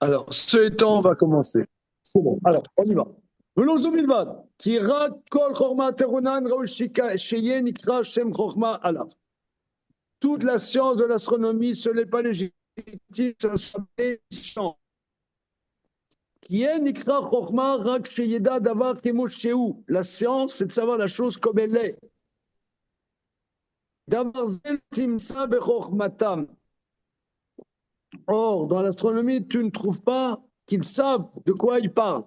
Alors, ce étant, on va commencer. C'est bon. Alors, on y va. ולא זו בלבד, כי רק כל חוכמה תרונן ראוי שיהיה נקרא שם חוכמה עליו. Toute la science de l'astronomie, ce n'est pas légitime, ça soit des sciences. Qui est nikra chokma rak sheyeda davar kemot shehu. La science, c'est de savoir la chose comme elle est. Davar zel timsa bechokmatam. Or, dans l'astronomie, tu ne trouves pas qu'ils savent de quoi ils parlent.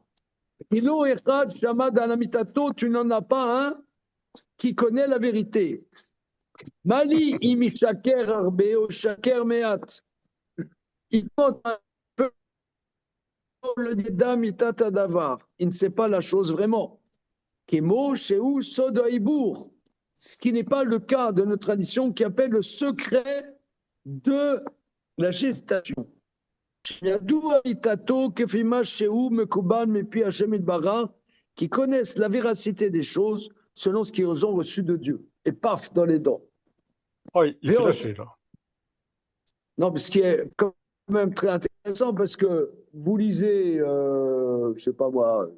Ilo echad shamad alamitato, tu n'en as pas un qui connaît la vérité. Mali imi shaker arbe ou shaker meat. Il compte un peu le yeda mitata davar. Il ne sait pas la chose vraiment. Kemo shehu sod haibour. Ce qui n'est pas le cas de notre tradition qui appelle le secret de la gestation. Qui connaissent la véracité des choses selon ce qu'ils ont reçu de Dieu. Et paf, dans les dents. Oui, il s'est lâché là. Non, mais ce qui est quand même très intéressant parce que vous lisez, je sais pas moi,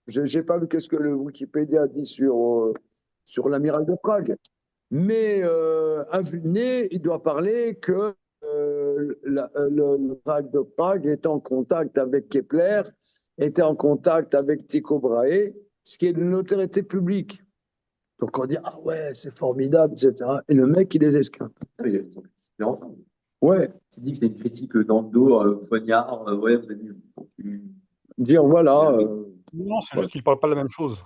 j'ai pas vu qu'est-ce que le Wikipédia dit sur l'amiral de Prague. Mais à vue de nez, il doit parler que l'amiral de Prague était en contact avec Kepler, était en contact avec Tycho Brahe, ce qui est de notoriété publique. Donc on dit, ah ouais, c'est formidable, etc. Et le mec, il les esquinte. Ah, ils ont fait ensemble. Ouais. Qui dit que c'est une critique dans le dos, poignard, ouais, vous avez vu. Dire, voilà. Non, c'est juste qu'ils ne parlent pas la même chose.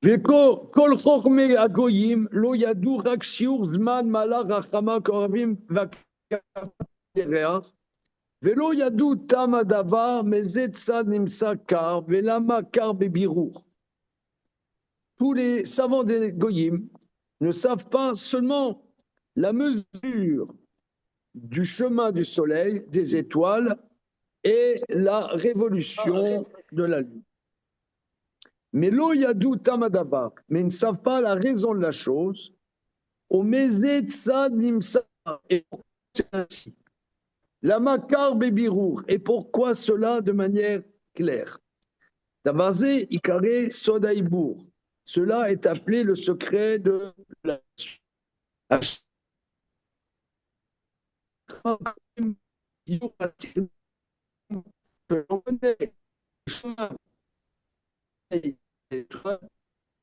וכל חוכמי הגויים לא ידעו רק שיעור זמן מעלה רחמה קרבים והקרח ולא ידעו תם הדבר מזה צד נמצא קר ולמה קר בבירור. Tous les savants des goyim ne savent pas seulement la mesure du chemin du soleil, des étoiles et la révolution de la lune. Mais lo yadou tamadavar, mais ils ne savent pas la raison de la chose. Au mezetsa nimsa, et c'est ainsi. La makar bebirour, et pourquoi cela de manière claire? Tavaze ikare sodaïbour, cela est appelé le secret de la que l'on connaît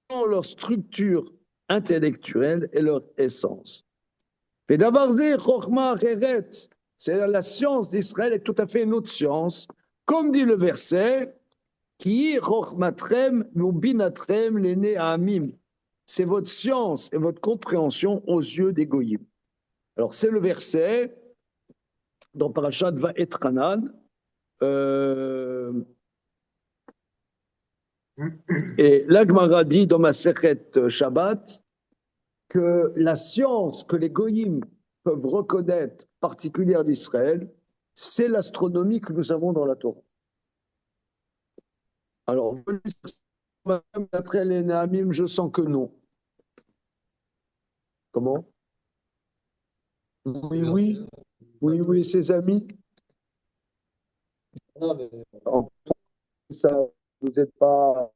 dans leur structure intellectuelle et leur essence. C'est la science d'Israël est tout à fait une autre science, comme dit le verset, qui c'est votre science et votre compréhension aux yeux des goyim. Alors c'est le verset dans Parashat Va'etranan. Et l'Agmara dit dans Masechet Shabbat que la science que les goyim peuvent reconnaître particulière d'Israël, c'est l'astronomie que nous avons dans la Torah. Alors, d'après les Nahamim, je sens que non. Comment? Oui, ses amis. Non, mais... Ça, vous n'êtes pas...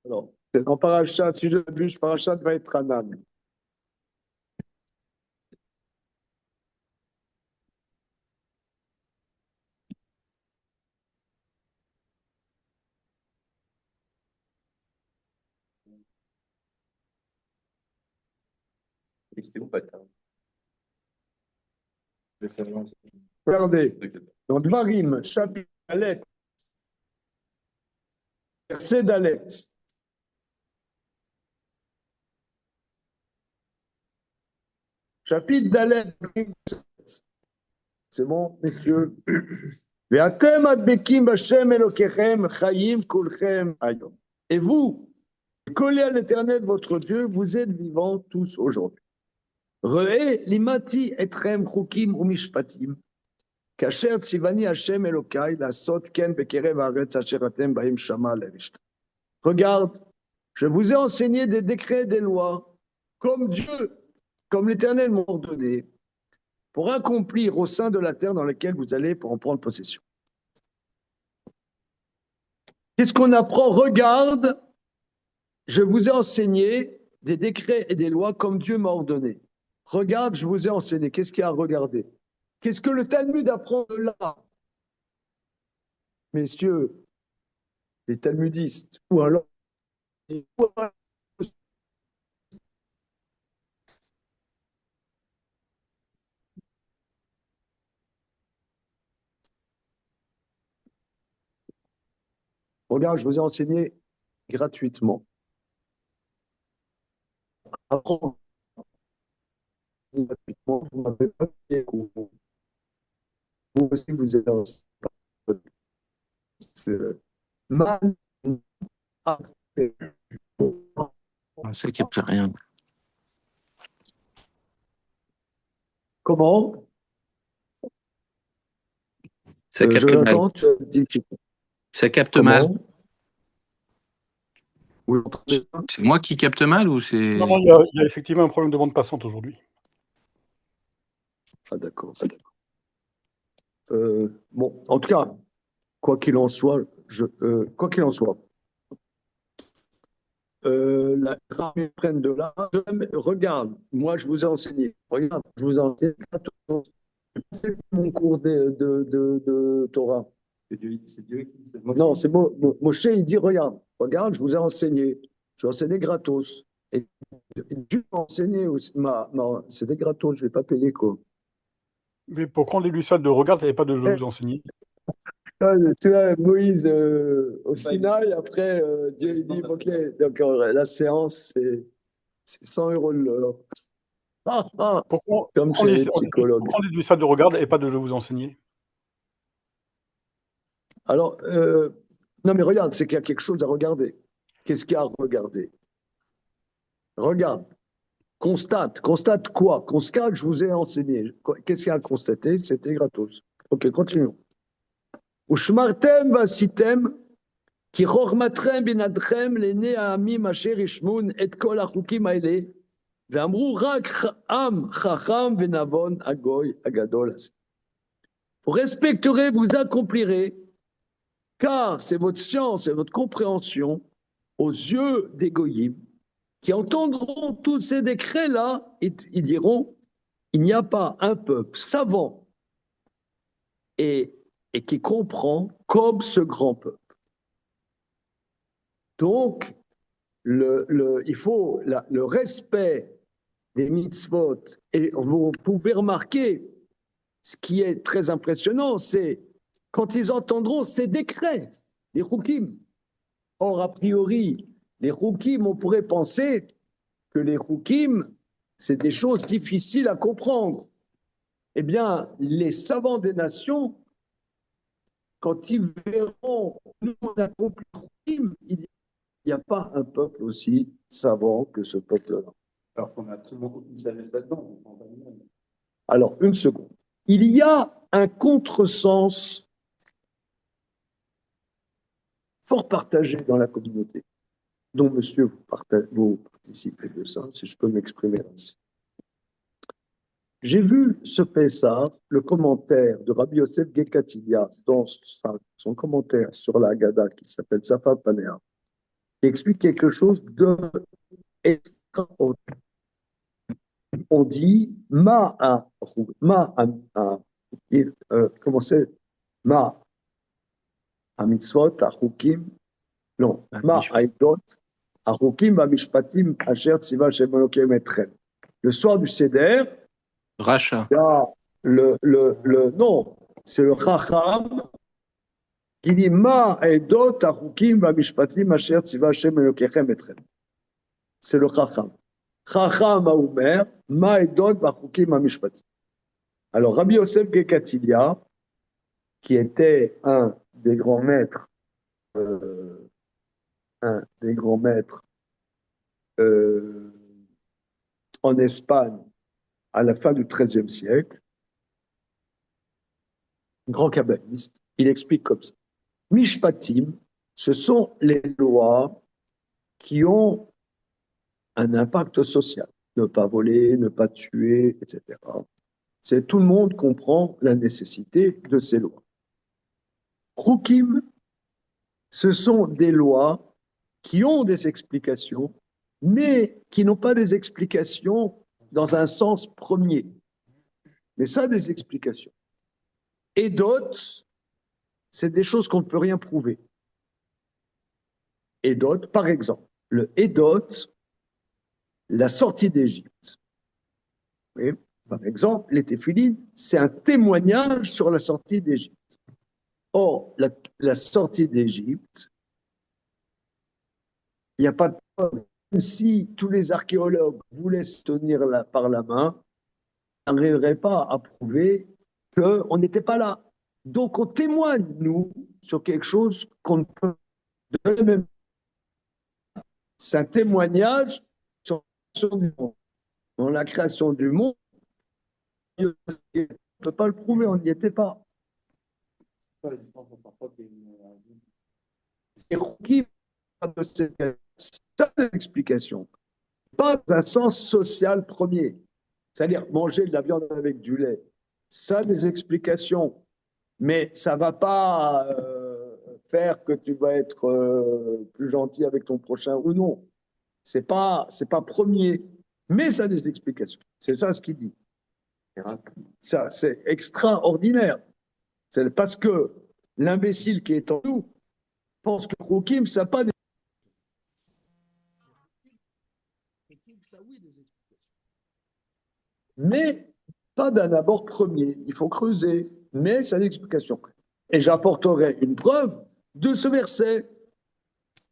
Alors, en Parashat, si je bûche, Parashat va être Hanan. C'est où, pas de Regardez, dans Dvarim, chapitre Dalet, verset Dalet. Chapitre Dalet, c'est bon, messieurs. Et vous, collés à l'Éternel, votre Dieu, vous êtes vivants tous aujourd'hui. Re'e limati etrem chukim umishpatim. Kasher tzivani Hashem Elokai lasot ken bekerev haaretz asher atem ba'im shama lerishta. Regarde, je vous ai enseigné des décrets, des lois, comme comme l'Éternel m'a ordonné, pour accomplir au sein de la terre dans laquelle vous allez pour en prendre possession. Qu'est-ce qu'on apprend? Regarde, je vous ai enseigné des décrets et des lois comme Dieu m'a ordonné. Regarde, je vous ai enseigné. Qu'est-ce qu'il y a à regarder? Qu'est-ce que le Talmud apprend de là? Messieurs, les talmudistes, ou alors regarde, je vous ai enseigné gratuitement. Apprends gratuitement, vous m'avez pas payé. Vous aussi, vous êtes mal. Ça capte rien. Comment? Ça capte mal. Jonathan, tu as dit Ça capte comment? mal. Vous l'entendez pas? C'est moi qui capte mal ou c'est... Non, il y a effectivement un problème de bande passante aujourd'hui. Ah d'accord. Bon, en tout cas, quoi qu'il en soit, la grammaire prenne de là. Regarde, moi je vous ai enseigné. Regarde, je vous ai enseigné mon cours de Torah. C'est Dieu qui dit ça. Non, c'est Moshe, il dit regarde, je vous ai enseigné. Je vous ai enseigné gratos. Et Dieu m'a enseigné aussi. C'était gratos, je ne vais pas payer quoi. Mais pourquoi on lui ça de regarde, il n'y avait pas de je vous enseigner? Tu vois, Moïse au Sinaï, après Dieu lui dit ok, donc la séance c'est 100 € de l'heure. Pourquoi Comme chez les on psychologues. lui ça de regarde et pas de je vous enseigner? Alors, non mais regarde, c'est qu'il y a quelque chose à regarder. Qu'est-ce qu'il y a à regarder? Regarde, constate quoi? Constate, je vous ai enseigné. Qu'est-ce qu'il y a à constater? C'était gratos. Ok, continuons. Ushmartem vasitem כי חוכמתכם בינתכם לעיני העמים אשר ישמעון את כל החוקים האלה, ואמרו רק עם חכם ונבון הגוי הגדול הזה. Vous respecterez, vous accomplirez, car c'est votre science et votre compréhension aux yeux des goyim, qui entendront tous ces décrets-là, et ils diront, il n'y a pas un peuple savant et qui comprend comme ce grand peuple. Donc, il faut le respect des mitzvot. Et vous pouvez remarquer, ce qui est très impressionnant, c'est quand ils entendront ces décrets, les chukim. Or, a priori, les chukim, on pourrait penser que les chukim, c'est des choses difficiles à comprendre. Eh bien, les savants des nations, quand ils verront, nous, on a compris les chukim, il n'y a pas un peuple aussi savant que ce peuple-là. Alors qu'on a absolument aucune sagesse là-dedans. Alors, une seconde. Il y a un contresens fort partagé dans la communauté, dont monsieur, vous participez de ça, si je peux m'exprimer ainsi. J'ai vu ce Pessah, le commentaire de Rabbi Yosef Gekatilia, dans son commentaire sur la Haggadah qui s'appelle Safat Panea, qui explique quelque chose d'extraordinaire. On dit comment c'est ma mitzvot achukim non ma aidot achukim vamishpatim asher tziva Hashem Elokeim etchem. Le soir du Seder, Racha. Non, c'est le Chacham qui dit ma aidot achukim vamishpatim asher tziva Hashem Elokeim etchem. C'est le Chacham. Chacham Haomer, Ma'edot Bachukim Amishpatim. Alors, Rabbi Yosef Gekatilia, qui était un des grands maîtres en Espagne à la fin du XIIIe siècle, grand kabbaliste, il explique comme ça. Mishpatim, ce sont les lois qui ont un impact social. ne pas voler, ne pas tuer, etc. Tout le monde comprend la nécessité de ces lois. Rukim, ce sont des lois qui ont des explications, mais qui n'ont pas des explications dans un sens premier. Mais ça, des explications. Et d'autres, c'est des choses qu'on ne peut rien prouver. Et d'autres, par exemple, le Hédot, la sortie d'Égypte. Oui, par exemple, les téphilines, c'est un témoignage sur la sortie d'Égypte. Or, la sortie d'Égypte, il n'y a pas de preuve. Même si tous les archéologues voulaient se tenir par la main, on n'arriverait pas à prouver qu'on n'était pas là. Donc, on témoigne, nous, sur quelque chose qu'on ne peut de la même. C'est un témoignage sur la création du monde. Dans la création du monde, on ne peut pas le prouver, on n'y était pas. C'est Rukim, ça l'explication. Pas un sens social premier. C'est-à-dire manger de la viande avec du lait. Ça a des explications. Mais ça ne va pas faire que tu vas être plus gentil avec ton prochain ou non. C'est pas premier. Mais ça a des explications. C'est ça ce qu'il dit. Ça, c'est extraordinaire. C'est parce que l'imbécile qui est en nous pense que Rukim, ça n'a pas des ça, oui, des explications. Mais pas d'un abord premier. Il faut creuser, mais ça a des explications. Et j'apporterai une preuve de ce verset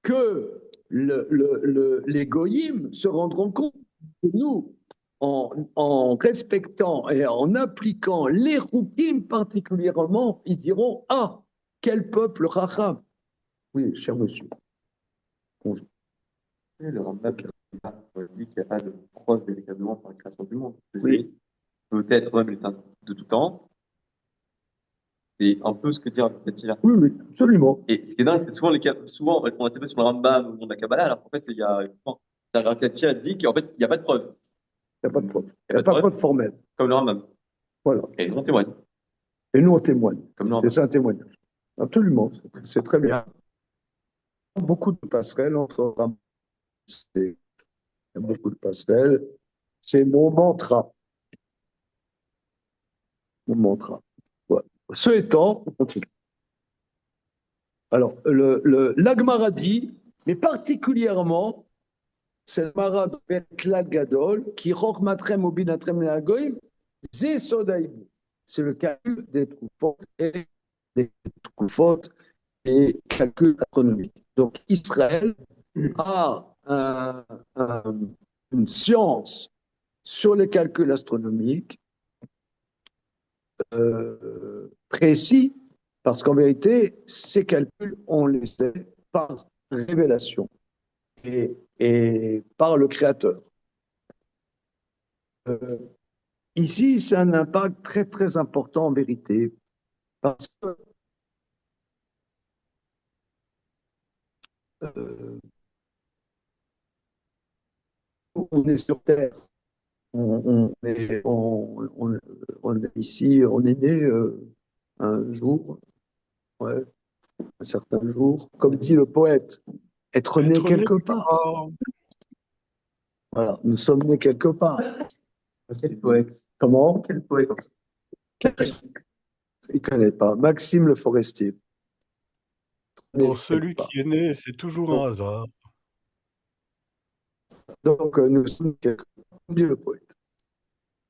que les goyim se rendront compte que nous, en respectant et en appliquant les roukim particulièrement, ils diront: ah, quel peuple racham. Oui, cher monsieur. Bonjour. Le Rambam dit qu'il n'y a pas de preuve véritablement pour la création du monde. Oui. Peut-être même l'état de tout temps. C'est un peu ce que dit Rabbi là. Oui, oui, absolument. Et ce qui est dingue, c'est souvent on a tapé sur le Rambam ou de la Kabbalah, alors qu'en fait, il y a Rabbi Katia dit qu'en fait, il n'y a pas de preuve. Il n'y a pas de preuve. Il n'y a pas de preuve formelle. Comme le Rambam. Voilà. Et nous, on témoigne. Et nous, on témoigne. Comme c'est ça un témoignage. Absolument. C'est très bien. Beaucoup de passerelles entre Rambam. Il y a beaucoup de passerelles. C'est mon mantra. Mon mantra. Voilà. Ce étant, on continue. Alors, l'Agmara dit, mais particulièrement, c'est le Mara de Klal Gadol, qui roch matrem obinatrem leagoim, ze sodaïbou. C'est le calcul des troufot et calcul astronomique. Donc, Israël a une science sur les calculs astronomiques précis, parce qu'en vérité, ces calculs, on les sait par révélation et par le Créateur. Ici, c'est un impact très, très important en vérité, parce que on est sur Terre, on est ici, on est né un jour, ouais, un certain jour, comme dit le poète, être né quelque part. Voilà, nous sommes nés quelque part. Quel poète? Comment? Quel poète? Il ne connaît pas. Maxime Le Forestier. Pour celui qui est né, c'est toujours un hasard. Donc, nous sommes quelque part, dit le poète.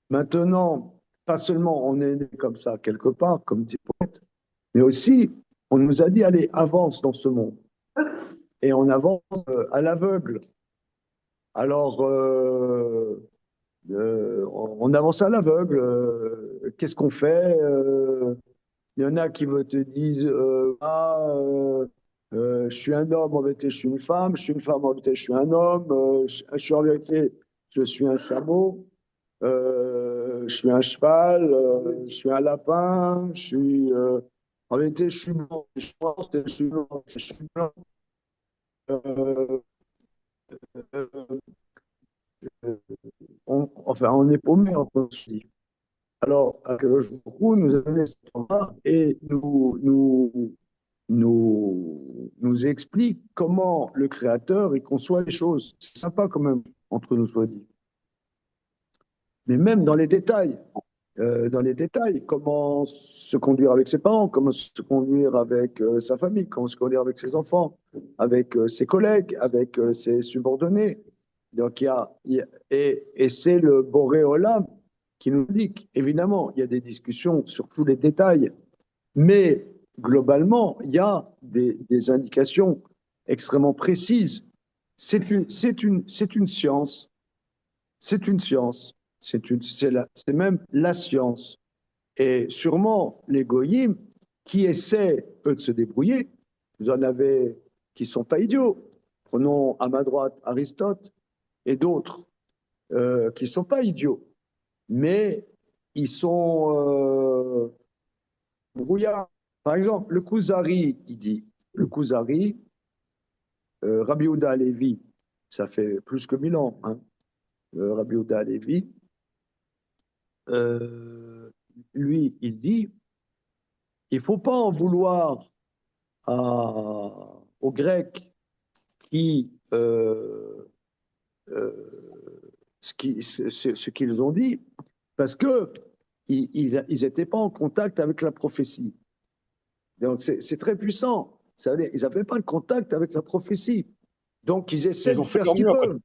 Maintenant, pas seulement on est né comme ça quelque part, comme dit le poète, mais aussi on nous a dit, allez, avance dans ce monde. Et on avance à l'aveugle. Alors, on avance à l'aveugle. Qu'est-ce qu'on fait? Il y en a qui te disent, je suis un homme, en vérité, je suis une femme, je suis une femme, en vérité, je suis un homme, je suis en vérité, je suis un chameau, je suis un cheval, je suis un lapin, en vérité, je suis blanc, je suis noir, je suis blanc, je suis blanc. on est paumé entre nous. Alors, Akadosh Baruch Hu nous a donné cette Torah et nous explique comment le Créateur il conçoit les choses. C'est sympa quand même, entre nous soit dit. Mais même dans les détails, comment se conduire avec ses parents, comment se conduire avec sa famille, comment se conduire avec ses enfants, avec ses collègues, avec ses subordonnés. Donc, et c'est le Boré Olam qui nous dit qu'évidemment, il y a des discussions sur tous les détails, mais globalement, il y a des indications extrêmement précises. C'est une science. C'est une science. C'est même la science. Et sûrement, les goyim qui essaient, eux, de se débrouiller, vous en avez qui ne sont pas idiots. Prenons à ma droite Aristote et d'autres qui ne sont pas idiots, mais ils sont brouillards. Par exemple, le Kuzari, il dit, le Kuzari, Rabbi Yehuda Halevi, ça fait plus que 1000 ans, hein, Rabbi Yehuda Halevi, lui, il dit, il ne faut pas en vouloir aux Grecs qui, ce qu'ils ont dit, parce qu'ils n'étaient pas en contact avec la prophétie. Donc c'est très puissant. Ça veut dire, ils n'avaient pas le contact avec la prophétie. Donc ils essaient de faire ce qu'ils peuvent.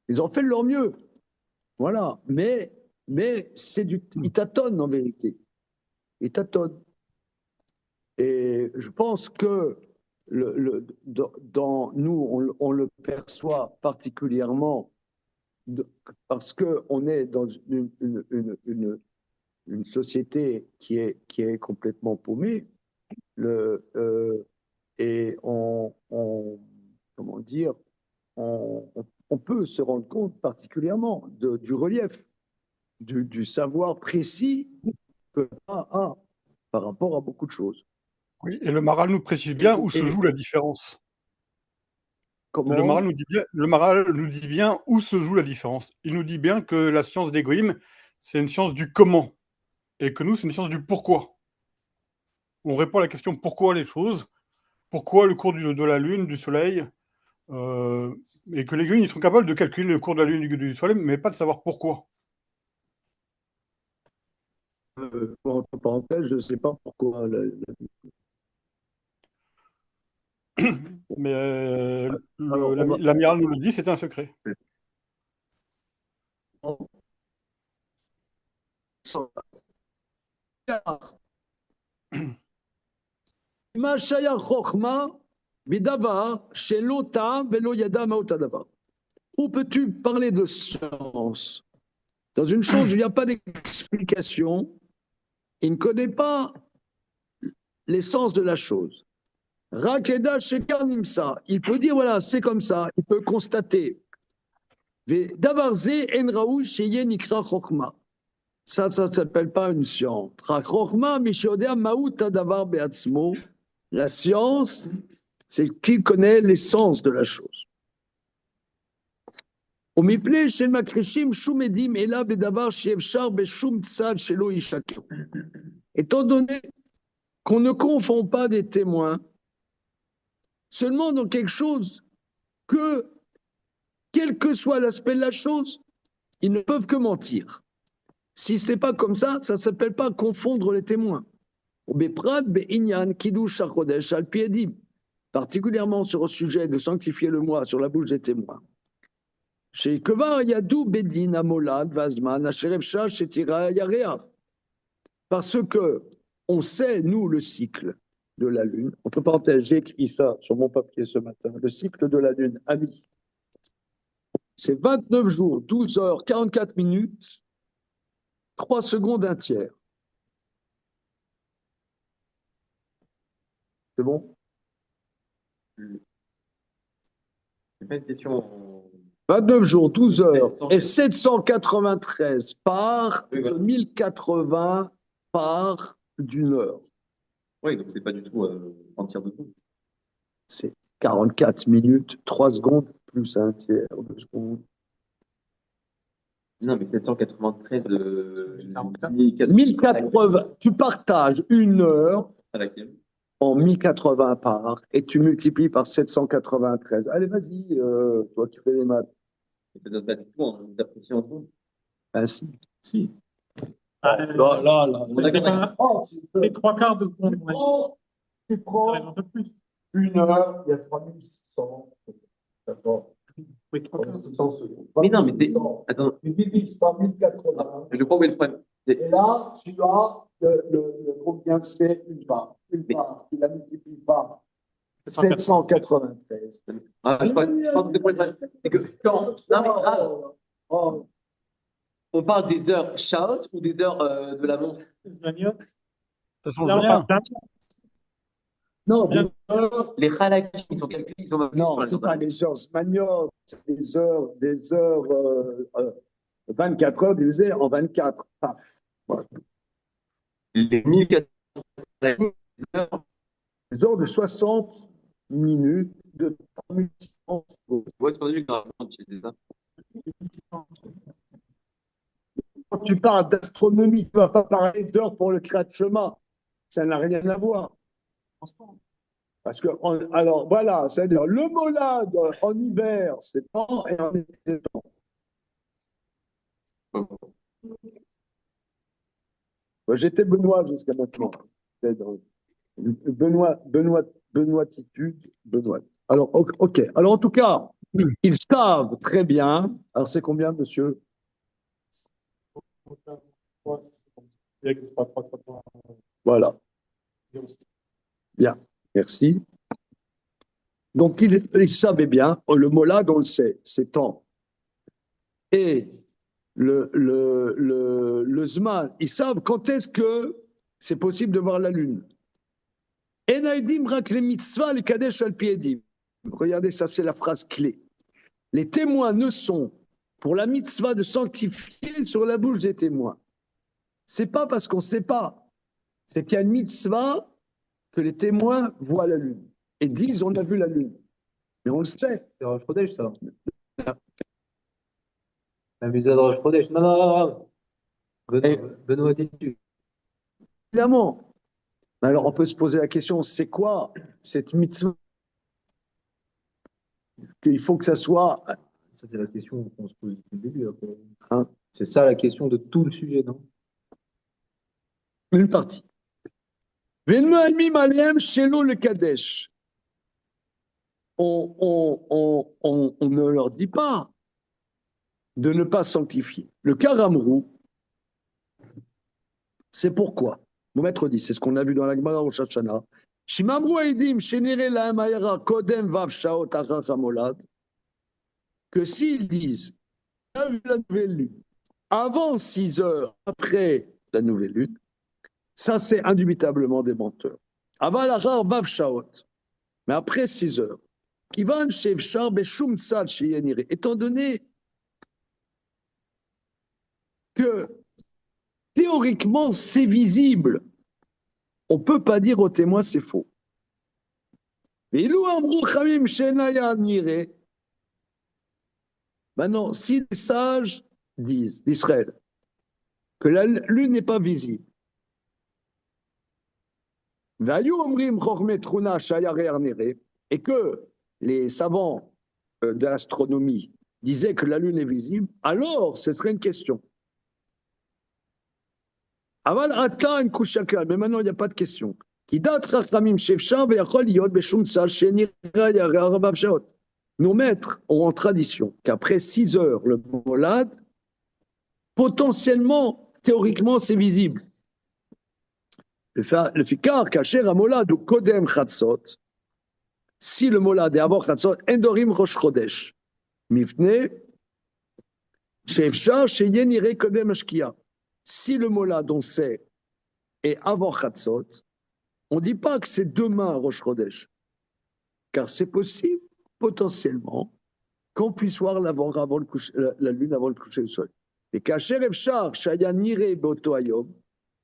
Ils ont fait de leur mieux. Voilà. Mais ils tâtonnent en vérité. Ils tâtonnent. Et je pense que dans nous, on le perçoit particulièrement parce qu'on est dans une société qui est complètement paumée. Et comment dire, on peut se rendre compte particulièrement du relief, du savoir précis que a par rapport à beaucoup de choses. Oui, et le Maharal nous précise bien où se joue la différence. Comment le Maharal nous dit bien où se joue la différence. Il nous dit bien que la science des goïms, c'est une science du comment, et que nous, c'est une science du pourquoi. On répond à la question pourquoi les choses, pourquoi le cours de la Lune, du Soleil, et que les goïms, ils sont capables de calculer le cours de la Lune et du Soleil, mais pas de savoir pourquoi. entre parenthèses, je ne sais pas pourquoi. Mais Alors, l'amiral nous le dit, c'est un secret. Où peux-tu parler de science dans une chose où il n'y a pas d'explication? Il ne connaît pas l'essence de la chose. Rakeda Shekar Nimsa, il peut dire voilà, c'est comme ça, il peut constater. Davarze En Sheye Nikra Chokma. Ça ne s'appelle pas une science. La science, c'est qui connaît l'essence de la chose. Étant donné qu'on ne confond pas des témoins seulement dans quelque chose que, quel que soit l'aspect de la chose, ils ne peuvent que mentir. Si ce n'est pas comme ça ne s'appelle pas confondre les témoins. Particulièrement sur le sujet de sanctifier le moi sur la bouche des témoins. Parce que on sait, nous, le cycle de la Lune. Entre parenthèses, j'ai écrit ça sur mon papier ce matin. Le cycle de la Lune, ami. C'est 29 jours, 12 heures, 44 minutes, 3 secondes, un tiers. C'est bon? C'est pas une question. 29 jours, 12 heures et 793 parts de 1080 parts d'une heure. Oui, donc c'est pas du tout un tiers de tout. C'est 44 minutes, 3 secondes plus un tiers de seconde. Non, mais 793 1080, tu partages une heure à laquelle? en 1080 par et tu multiplies par 793. Allez, vas-y, toi qui fais les maths. Ça donne pas du tout, hein, d'apprécier en compte. Ah, si, si. Là. C'est pas Oh, les trois quarts de compte. tu prends Un peu plus. une heure, il y a 3600. D'accord. Oui, trois quarts. 3600 secondes. Mais non, mais t'es. 3600. Attends, Tu divises par 1080. je crois où est le problème. Et là, tu as combien c'est une part. Une part, tu la multiplies par 793. Ah, je crois que c'est pas le problème. C'est que quand. Non, mais on parle des heures shout ou des heures de la montre? Ça change rien. Non, Les halakim, ils sont calculés, ils sont. non, c'est pas les heures zmaniotes, c'est des heures 24 heures divisées en 24. Paf. Voilà. Les 1400 heures. Des heures de 60 minutes, de 3600 secondes. Ouais, c'est pas du tout c'est ça. Quand tu parles d'astronomie, tu ne vas pas parler d'heures pour le Kriyat Shema. Ça n'a rien à voir. Parce que, alors voilà, c'est-à-dire le molade en hiver, c'est temps, et en été, c'est temps. J'étais Benoît jusqu'à maintenant. Benoîtitude, Benoît. Alors, ok. Alors, en tout cas, ils savent très bien. Alors, c'est combien, monsieur? Voilà. Bien, merci. Donc, ils savaient bien, le molad, on le sait, c'est temps. Et le Zman, ils savent quand est-ce que c'est possible de voir la lune. Enaidim rak le mitzvah le kadesh al piedim. Regardez, ça c'est la phrase clé. Les témoins ne sont pour la mitzvah de sanctifier sur la bouche des témoins. C'est pas parce qu'on ne sait pas, c'est qu'il y a une mitzvah que les témoins voient la lune et disent on a vu la lune. Mais on le sait. C'est Rosh Chodesh, ça. La mitzvah de Rosh Chodesh. Non. Benoît, dis-tu. Évidemment. Alors on peut se poser la question, c'est quoi cette mitzvah? Qu'il faut que ça soit. Ça, c'est la question qu'on se pose depuis le début. Hein? C'est ça la question de tout le sujet, non? Une partie. Venoamim alem shelo le kadesh. On ne leur dit pas de ne pas sanctifier. Le Karamrou, c'est pourquoi. Mon maître dit, c'est ce qu'on a vu dans la Gemara au Shachana. Shimamru aidim shenire lahem ayara kodem vav shaot achach hamolad. Que s'ils disent, on a vu la nouvelle lune avant 6 heures après la nouvelle lune, ça c'est indubitablement des menteurs. Aval achar vav shaot. Mais après 6 heures, Kivan shevshar beshum tzad sheyenire. Étant donné que théoriquement c'est visible, on ne peut pas dire aux témoins c'est faux. Maintenant, si les sages disent d'Israël que la lune n'est pas visible, et que les savants de l'astronomie disaient que la lune est visible, alors ce serait une question. Aval ata une kushakal, mais maintenant il n'y a pas de question. Nos maîtres ont en tradition qu'après 6 heures, le molad, potentiellement, théoriquement, c'est visible. Le fikar, kacher amolad ou kodem chatzot, si le molad est avant chatzot, endorim rosh chodesh, mifne, sheefshar sheyen ire kodem ashkia. Si le molad, on sait, est avant chatzot, on ne dit pas que c'est demain Rosh Chodesh, car c'est possible, potentiellement, qu'on puisse voir la lune avant le coucher du soleil. Et kacher efshar shaya nire beoto ayom,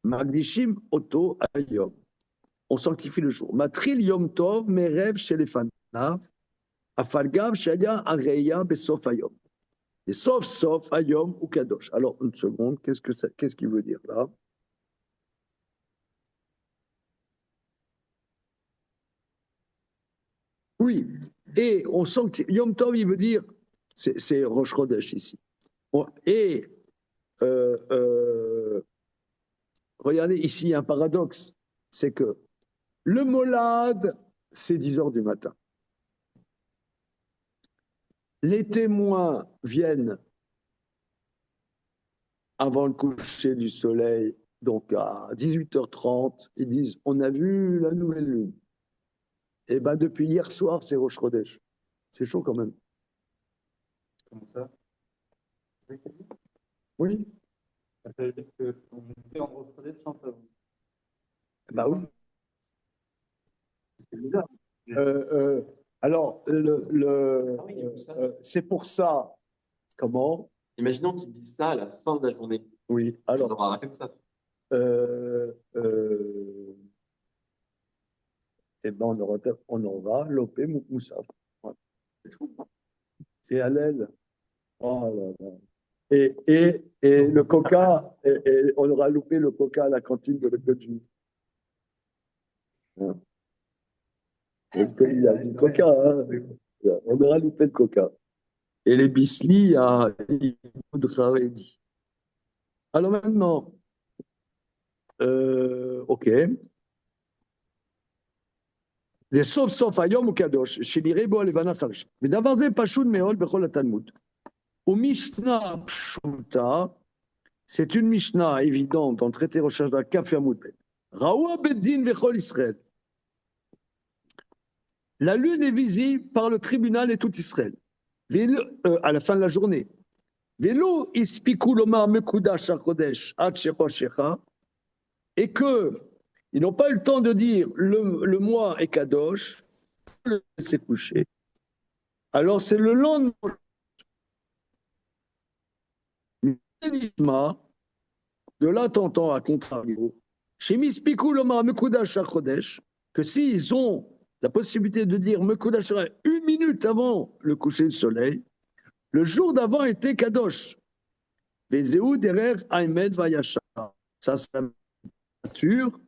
magdishim oto ayom. On sanctifie le jour. Matril yom tov merev shelefanav, afalgav shaya areya besof ayom. Et sauf, Ayom ou Kadosh. Alors, une seconde, qu'est-ce qu'il veut dire là? Oui, et on sent que Yom Tov, il veut dire, c'est Rosh Chodesh ici. Et regardez, ici, il y a un paradoxe, c'est que le Molad, c'est 10 heures du matin. Les témoins viennent avant le coucher du soleil, donc à 18h30, ils disent, on a vu la nouvelle lune. Et bien, depuis hier soir, c'est Rosh Chodesh. C'est chaud quand même. Comment ça? Oui. Ça veut dire qu'on était en grosse relais sans savoir. Bah oui. C'est bizarre. Alors, c'est pour ça. Comment? Imaginons qu'ils disent ça à la fin de la journée. Oui, On alors. aura arrêté comme ça. Eh ben, on aura Lopé Moussaf. Voilà. Et Hallel. Oh là là. Et le coca, et on aura loupé le coca à la cantine de l'États-Unis. Hein. Il y a du coca, hein. On aura loupé le coca. Et les bislis à Haredi. Alors maintenant, ok. זה סוף סוף היום הוא קדוש, שנראה בו הלבנה חריש. ודבר זה פשוט מאוד בכל התלמוד. ומשנה פשוטה, c'est une משנה évidente dans le traité Rosh Hashanah Kaf Yamud Bet. ראו הבית דין וכל ישראל. La lune est visible par le tribunal et tout Israël. À la fin de la journée. ולא הספיקו לומר מקודש הקודש עד שחושכה, et que ils n'ont pas eu le temps de dire le mois est Kadosh, le s'est couché. Alors c'est le lendemain de là t'entends à contrario, chez Mispikou Lomar Mekudash Chodesh, que s'ils ont la possibilité de dire Mekudash une minute avant le coucher du soleil, le jour d'avant était Kadosh. Vezeu derer Ahmed Vayashar. Ça s'assure.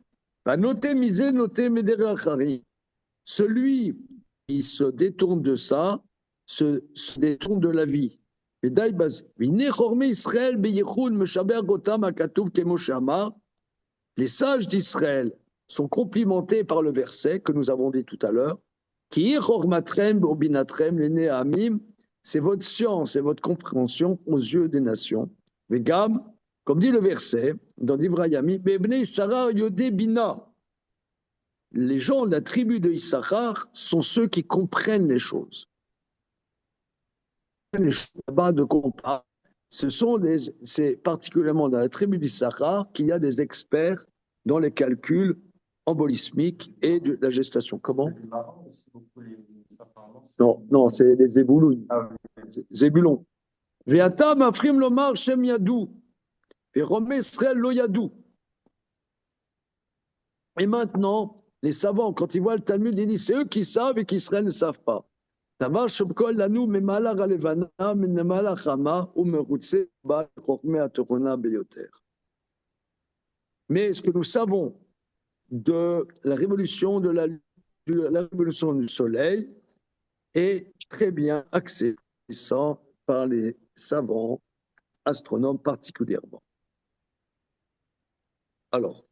Va noter misé, noter Medera Chari. Celui qui se détourne de ça, se détourne de la vie. Les sages d'Israël sont complimentés par le verset que nous avons dit tout à l'heure. C'est votre science et votre compréhension aux yeux des nations. Mais Gam, comme dit le verset dans Divrayami, les gens de la tribu de Issachar sont ceux qui comprennent les choses. Les choses là-bas de compas, c'est particulièrement dans la tribu d'Issachar qu'il y a des experts dans les calculs embolismiques et de la gestation. Comment? Non, c'est les Zébouloun. Zébulon. Ve'ata mafrim lomar shem yadou. Ve'rome Israël lo yadou. Et maintenant, les savants, quand ils voient le Talmud, ils disent c'est eux qui savent et qu'Israël ne savent pas. דבר שבכל לנו ממהלך הלבנה, ממהלך חמה, ומרוצה בחוכמה התורנה ביותר. Mais ce que nous savons de la révolution la révolution du soleil est très bien accessible par les savants astronomes particulièrement. Alors,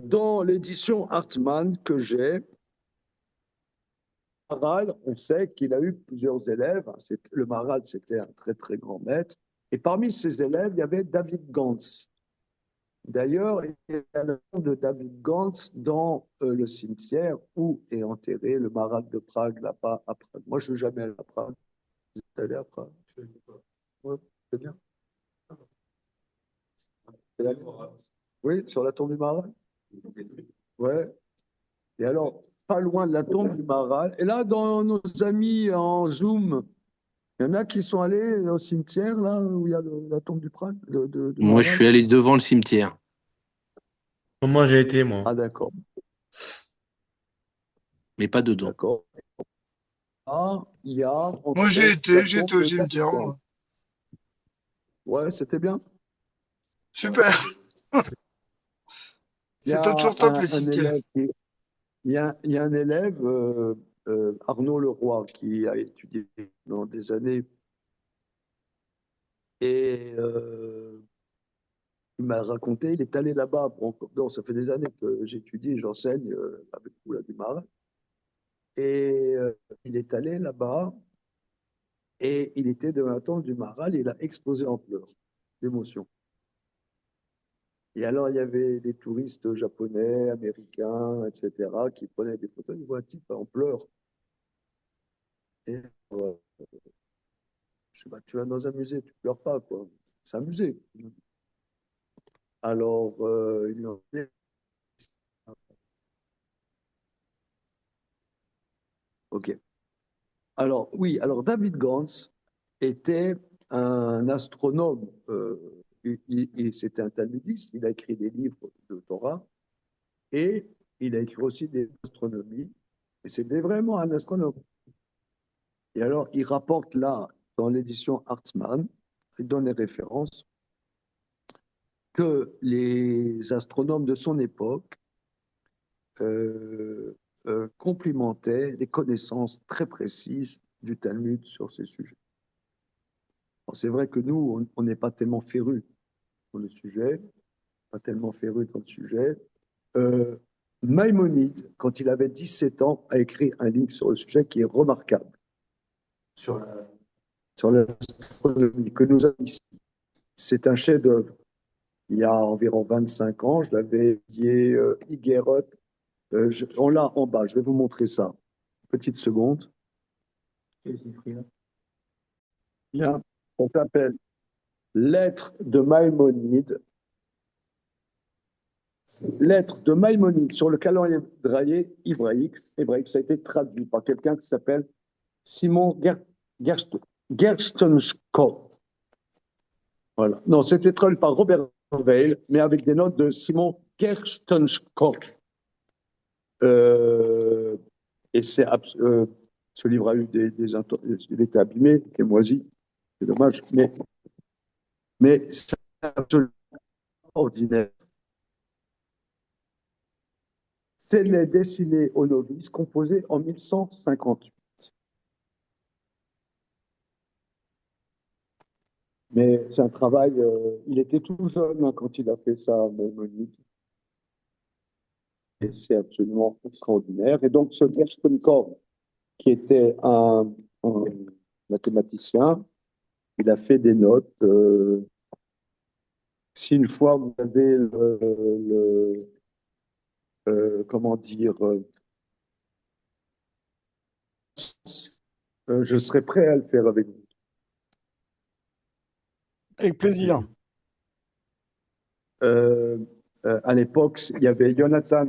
dans l'édition Hartmann que j'ai, Maharal, on sait qu'il a eu plusieurs élèves. Le Maharal, c'était un très très grand maître. Et parmi ses élèves, il y avait David Gantz. D'ailleurs, il y a le nom de David Gantz dans le cimetière où est enterré le Maharal de Prague, là-bas à Prague. Moi, je ne suis jamais allé à Prague. Vous êtes allé à Prague? Oui, c'est bien. Oui, sur la tombe du Maharal. Ouais. Et alors, pas loin de la tombe du Maharal. Et là, dans nos amis en Zoom, il y en a qui sont allés au cimetière, là, où il y a la tombe du Prague. Moi, je suis allé devant le cimetière. Moi, j'ai été, moi. Ah, d'accord. mais pas dedans. D'accord. Ah, il y a. Moi, j'étais au cimetière, moi. Ouais, c'était bien. Super. Il y C'est a toujours top, les un cimetières. élève il y a un élève, Arnaud Leroy, qui a étudié dans des années et il m'a raconté, il est allé là-bas. Non, ça fait des années que j'étudie, j'enseigne avec Oula du Marais. Et il est allé là-bas et il était devant la tombe du Maral et il a explosé en pleurs d'émotion. Et alors, il y avait des touristes japonais, américains, etc., qui prenaient des photos. Ils voient un type en pleurs. Et je sais pas, tu vas dans un musée, tu pleures pas, quoi. C'est un musée. Alors, ils lui ont dit, OK. Alors, oui, alors David Gans était un astronome. C'était un talmudiste. Il a écrit des livres de Torah et il a écrit aussi des astronomies. Et c'était vraiment un astronome. Et alors, il rapporte là, dans l'édition Hartmann, il donne les références, que les astronomes de son époque euh, complimentaient des connaissances très précises du Talmud sur ces sujets. C'est vrai que nous, on n'est pas tellement férus sur le sujet, pas tellement férus dans le sujet. Maïmonide, quand il avait 17 ans, a écrit un livre sur le sujet qui est remarquable, sur l'astronomie que nous avons ici. C'est un chef-d'œuvre. Il y a environ 25 ans, je l'avais étudié, Igerot. On l'a en bas, je vais vous montrer ça. Petite seconde. Bien, on s'appelle Lettres de Maïmonide. Lettre de Maïmonide sur le calendrier hébraïque. Ça a été traduit par quelqu'un qui s'appelle Simon Gerstenskopf. Voilà. Non, c'était traduit par Robert Weil, mais avec des notes de Simon Gerstenskopf. Et ce livre a eu il était abîmé, il est moisi, c'est dommage, mais c'est absolument ordinaire. C'est les dessinés aux novices composés en 1158. Mais c'est un travail, il était tout jeune quand il a fait ça, Maïmonide. Et c'est absolument extraordinaire. Et donc, ce Gershkonkov, qui était un mathématicien, il a fait des notes. Si une fois vous avez comment dire, je serais prêt à le faire avec vous. Avec plaisir. À l'époque, il y avait Jonathan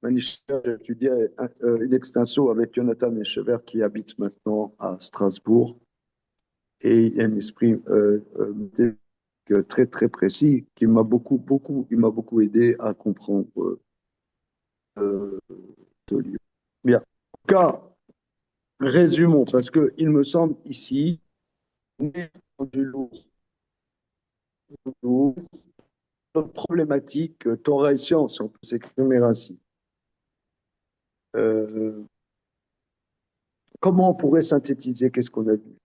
Manichever, j'étudiais une extenso avec Jonathan Manichever qui habite maintenant à Strasbourg. Et il y a un esprit très très précis qui m'a beaucoup aidé à comprendre ce livre. Bien. En tout cas, résumons, parce qu'il me semble ici, du lourd, problématique Torah et science, on peut s'exprimer ainsi. Comment on pourrait synthétiser qu'est-ce qu'on a vu?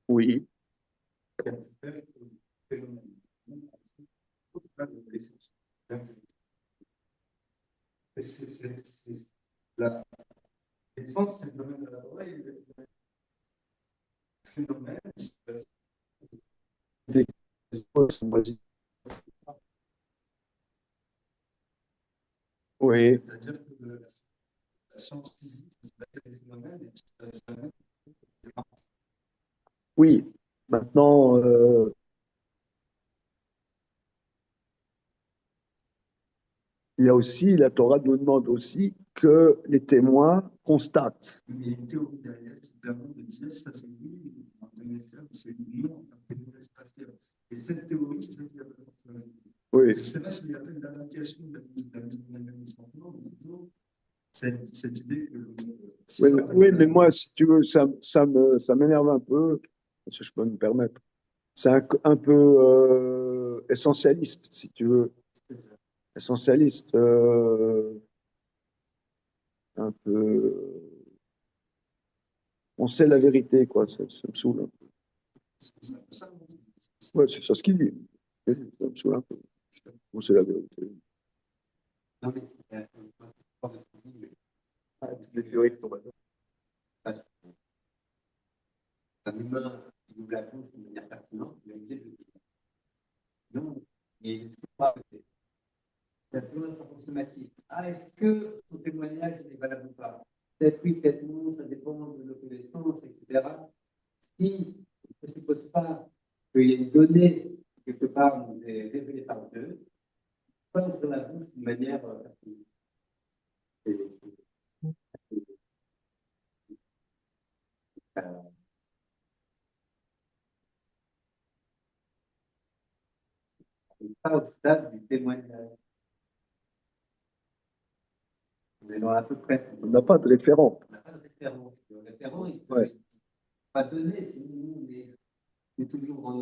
Oui. La l'essence, c'est le domaine de la Torah. C'est le domaine. Oui. C'est-à-dire que la science physique, c'est des phénomènes. Oui. Maintenant, il y a aussi, la Torah nous demande aussi que les témoins constatent. Mais il y a une théorie derrière qui permet de dire ça c'est oui, en témoignage, c'est non, en témoignage pasteur. Et cette théorie, c'est celle qui appelle la vérité. Oui, Je ne sais pas s'il appelle l'application de la mise en œuvre du sentiment, mais plutôt cette idée que. oui, mais moi, si tu veux, ça m'énerve un peu, si je peux me permettre. C'est un peu essentialiste, si tu veux. Essentialiste, un peu. On sait la vérité, quoi. Ça me saoule un peu. Ouais, c'est ça ce qu'il dit. Ça me saoule un peu. On sait la vérité. Non, mais les théories qui tombent à l'eau. Un humain qui ouvre la bouche de manière pertinente, il va dire je dis. Non, il ne faut pas. Il y a toujours notre approximatif. Ah, est-ce que son témoignage est valable ou pas? Peut-être oui, peut-être non, ça dépend de nos connaissances, etc. Si on ne suppose pas qu'il y a une donnée quelque part nous est révélée par Dieu, pas ouvrir la bouche d'une manière pertinente. Pas au stade du témoignage. On est dans à peu près. On n'a pas de référent. On n'a pas de référent. Le référent, il peut Ouais. pas donner, sinon on est toujours,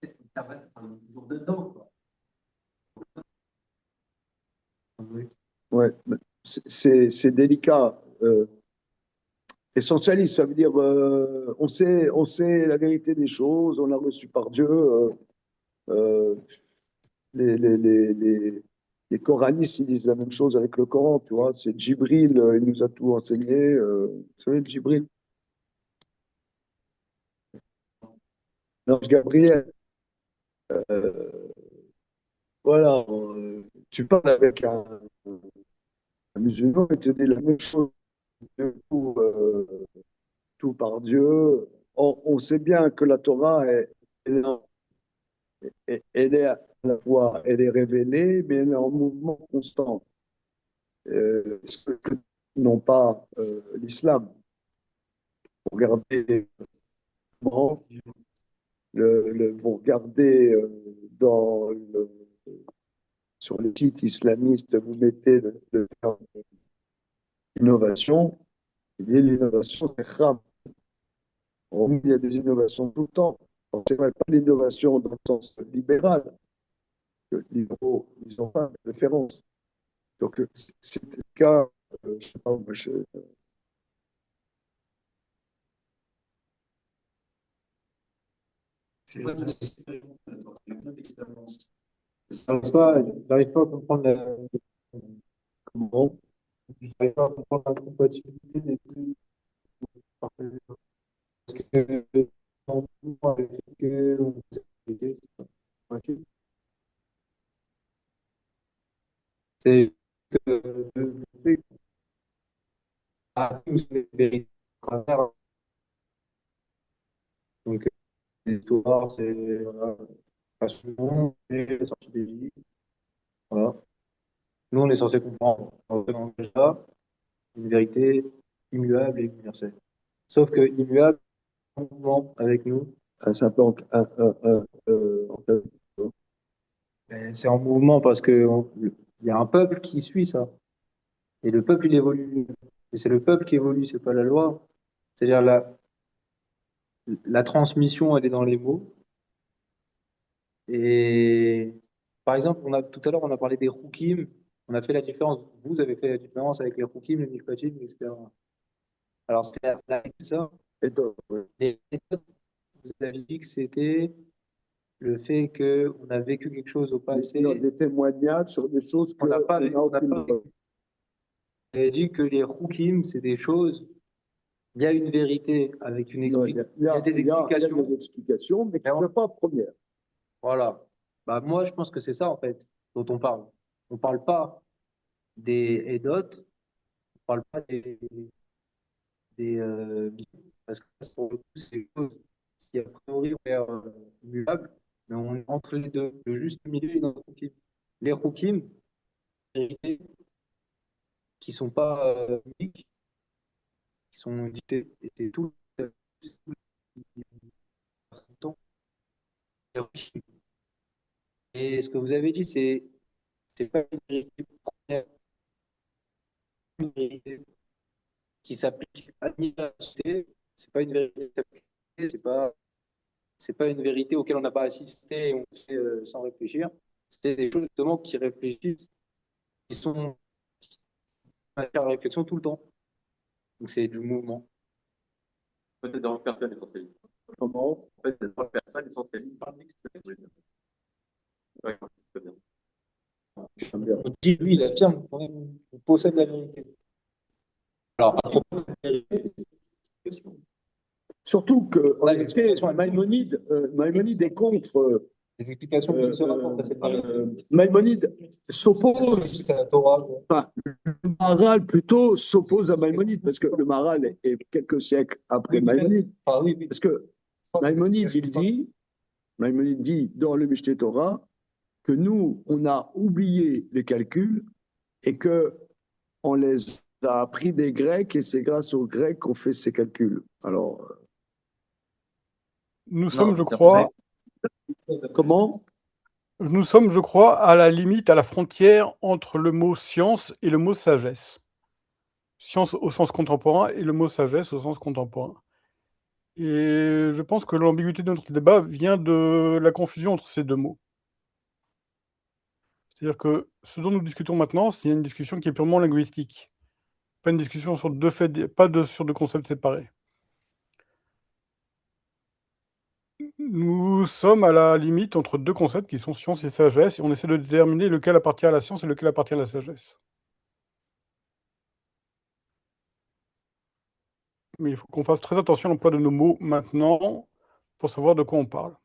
toujours dedans. Quoi. Ouais, c'est délicat. Essentialiste, ça veut dire on sait la vérité des choses, on l'a reçu par Dieu. Euh, les coranistes, ils disent la même chose avec le Coran, tu vois. C'est Djibril, il nous a tout enseigné. Vous savez, Djibril, l'ange Gabriel. Voilà, tu parles avec un musulman, il te dit la même chose. Tout, tout par Dieu. On sait bien que la Torah, elle est à la fois, elle est révélée, mais elle est en mouvement constant. Ce que non pas l'islam. Vous regardez, vous regardez sur les sites islamistes, vous mettez le terme innovation, et l'innovation, c'est haram. Il y a des innovations tout le temps. Ce n'est pas l'innovation dans le sens libéral. Les libéraux, ils n'ont pas de référence. Donc, c'est le cas, je sais pas, moi, C'est vrai que c'est il y a plein d'expériences. J'arrive pas à comprendre comment. J'arrive pas à comprendre la compatibilité des deux. Parce que en mouvement avec que c'est pas possible. C'est de fait à tous les vérités à travers. Donc, l'histoire, c'est voilà, façon, et la sortie des vies. Voilà. Nous, on est censé comprendre dans déjà une vérité immuable et universelle. Sauf que immuable, en mouvement avec nous, c'est un peu c'est en mouvement parce que il y a un peuple qui suit ça. Et le peuple, il évolue. Et c'est le peuple qui évolue, c'est pas la loi. C'est-à-dire la transmission, elle est dans les mots. Et par exemple, tout à l'heure, on a parlé des Roukim. On a fait la différence. Vous avez fait la différence avec les Roukim, les Mishpatim, etc. Alors, c'est ça. et donc, Les méthodes, vous avez dit que c'était le fait qu'on a vécu quelque chose au passé. des témoignages sur des choses On n'a pas, qu'on n'a on n'a aucune pas. preuve. Vous avez dit que les Roukim, c'est des choses. Il y a une vérité avec une Non, explication. il y a des explications. Il y a des explications, mais qui ne sont pas premières. Voilà. Bah, moi, je pense que c'est ça, en fait, dont on parle. On ne parle pas des Edot, on ne parle pas parce que pour le coup, c'est des choses qui, a priori, ont l'air immuables, mais on est entre les deux. Le juste milieu est dans le Roukim. Les Roukim, en vérité, qui ne sont pas uniques, qui sont dictés. Et c'est tout le temps. Et ce que vous avez dit, c'est pas une vérité première, une vérité qui s'applique à ni à la société, c'est pas une vérité qui s'applique, c'est pas une vérité auquel on n'a pas assisté et on fait sans réfléchir. C'est des choses justement qui réfléchissent, qui sont matière à réflexion tout le temps. Donc c'est du mouvement. Peut-être dans personne essentialiste. Comment? En fait, dans personne essentialiste. Ouais, c'est bien. On dit, lui, il affirme qu'il possède la vérité. Alors, à propos de la vérité, c'est une question. Surtout que, en Ouais, réalité, Maïmonide est contre. Les explications qui se rapportent à cette vérité. Maïmonide s'oppose. C'est la Torah. Quoi. Enfin, le Maharal plutôt s'oppose à Maïmonide parce que le Maharal est quelques siècles après Maïmonide. Ah, oui, oui. Parce que Maïmonide dit dans le Mishneh Torah que nous, on a oublié les calculs et que on les a appris des Grecs et c'est grâce aux Grecs qu'on fait ces calculs. Alors, Nous sommes, je crois, comment? nous sommes, je crois, à la limite, à la frontière entre le mot science et le mot sagesse. Science au sens contemporain et le mot sagesse au sens contemporain. Et je pense que l'ambiguïté de notre débat vient de la confusion entre ces deux mots. C'est-à-dire que ce dont nous discutons maintenant, c'est une discussion qui est purement linguistique. Pas une discussion sur deux faits, sur deux concepts séparés. Nous sommes à la limite entre deux concepts qui sont science et sagesse, et on essaie de déterminer lequel appartient à la science et lequel appartient à la sagesse. Mais il faut qu'on fasse très attention à l'emploi de nos mots maintenant pour savoir de quoi on parle.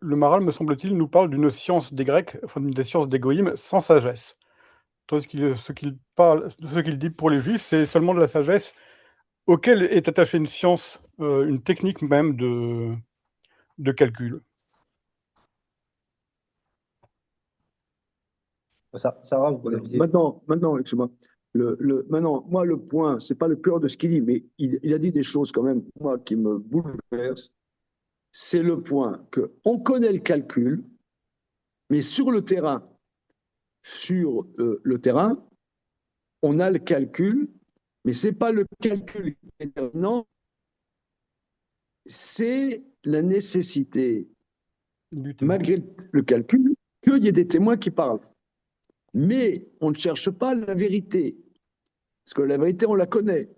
Le Maharal, me semble-t-il, nous parle d'une science des Grecs, enfin des sciences des goïms, sans sagesse. Tandis que ce qu'il dit pour les Juifs, c'est seulement de la sagesse auquel est attachée une science, une technique même de calcul. Sarah, vous aviez... Maintenant, excuse-moi. Maintenant, moi, le point, c'est pas le cœur de ce qu'il dit, mais il a dit des choses quand même, moi, qui me bouleversent. C'est le point qu'on connaît le calcul, mais sur le terrain, on a le calcul, mais c'est pas le calcul qui est déterminant, c'est la nécessité, malgré le calcul, qu'il y ait des témoins qui parlent. Mais on ne cherche pas la vérité, parce que la vérité, on la connaît.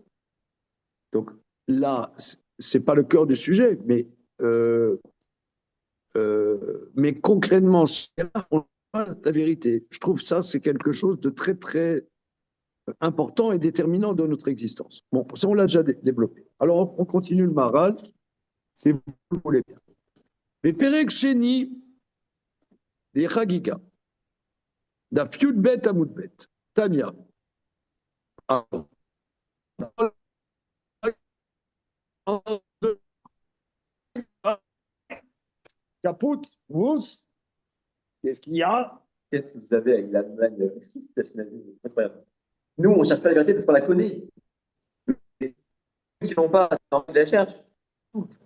Donc là, c'est pas le cœur du sujet, mais concrètement, on n'a pas la vérité. Je trouve ça, c'est quelque chose de très, très important et déterminant de notre existence. Bon, ça, on l'a déjà développé. Alors, on continue le Maharal, si vous le voulez bien. Mais Perek Sheni, des Chagiga, da Fiudbet Amoudbet, Tania. Caput, vous, qu'est-ce qu'il y a? Qu'est-ce que vous avez avec l'Allemagne? Incroyable. Nous, on ne cherche pas la vérité parce qu'on la connaît. Ceux qui n'ont pas, ils la cherchent.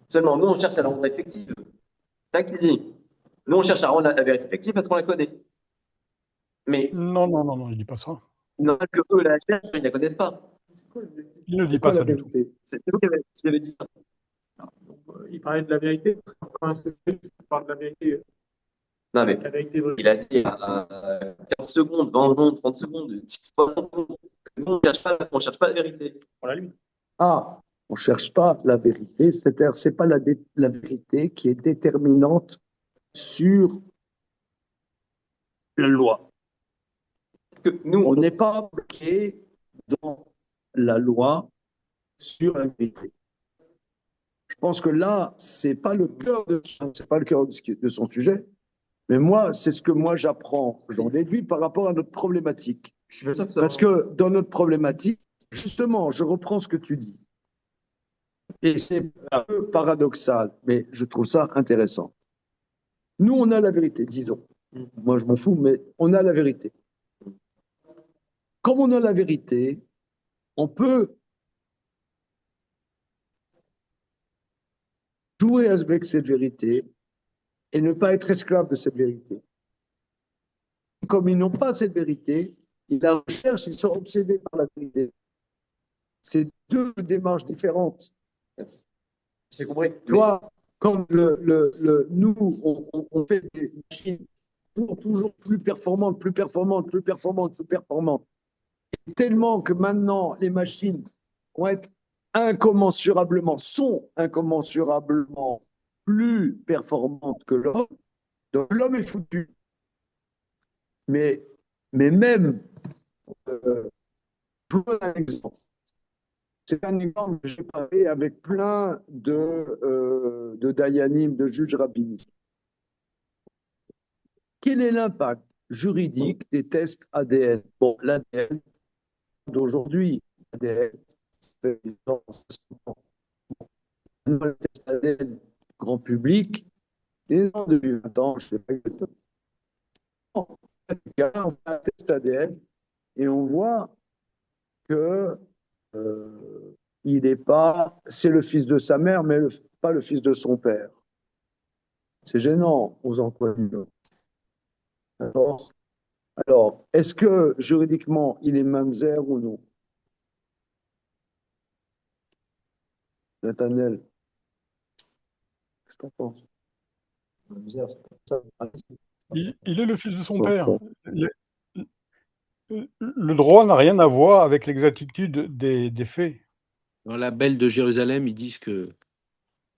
Seulement, nous, on cherche à la rendre effective. C'est ça qu'il dit. Nous, on cherche à rendre la vérité effective parce qu'on la connaît. Mais Non, il ne dit pas ça. non, que eux la cherchent, ils ne la connaissent pas. Il ne dit pas ça du tout. C'est vous qui avez dit ça. Il parlait de la vérité, parce que quand un sujet parle de la vérité, Non, mais la vérité vraie. il a dit à 15 secondes, 20 secondes, 30 secondes, 60 secondes. Nous, on ne cherche pas la vérité. On la limite. Ah, on ne cherche pas la vérité, c'est-à-dire c'est pas la vérité qui est déterminante sur la loi. Parce que nous, On n'est pas bloqué dans la loi sur la vérité. Je pense que là, c'est pas le cœur de son sujet, mais moi, c'est ce que moi j'apprends, j'en déduis par rapport à notre problématique. Parce que dans notre problématique, justement, je reprends ce que tu dis. Et c'est un peu paradoxal, mais je trouve ça intéressant. Nous, on a la vérité, disons. Moi, je m'en fous, mais on a la vérité. Comme on a la vérité, on peut jouer avec cette vérité et ne pas être esclave de cette vérité. Comme ils n'ont pas cette vérité, ils la recherchent, ils sont obsédés par la vérité. C'est deux démarches différentes. J'ai compris. Toi, comme nous, on fait des machines toujours plus performantes, plus performantes, plus performantes, plus performantes. Et tellement que maintenant, les machines vont être sont incommensurablement plus performantes que l'homme. Donc l'homme est foutu. Mais même, je vous donne un exemple. C'est un exemple que j'ai parlé avec plein de dayanim, de juges rabbiniques. Quel est l'impact juridique des tests ADN? Bon, l'ADN d'aujourd'hui, l'ADN, ça fait 10 ans, 60 ans. Le test ADN grand public, des ans, depuis 20 ans, je ne sais pas exactement. On fait un test ADN et on voit que il n'est pas, c'est le fils de sa mère, mais pas le fils de son père. C'est gênant aux emplois. Alors, est-ce que juridiquement, il est mamzer ou non? Nathaniel, qu'est-ce que tu en penses? Il est le fils de son père. Le droit n'a rien à voir avec l'exactitude des faits. Dans la Belle de Jérusalem, ils disent que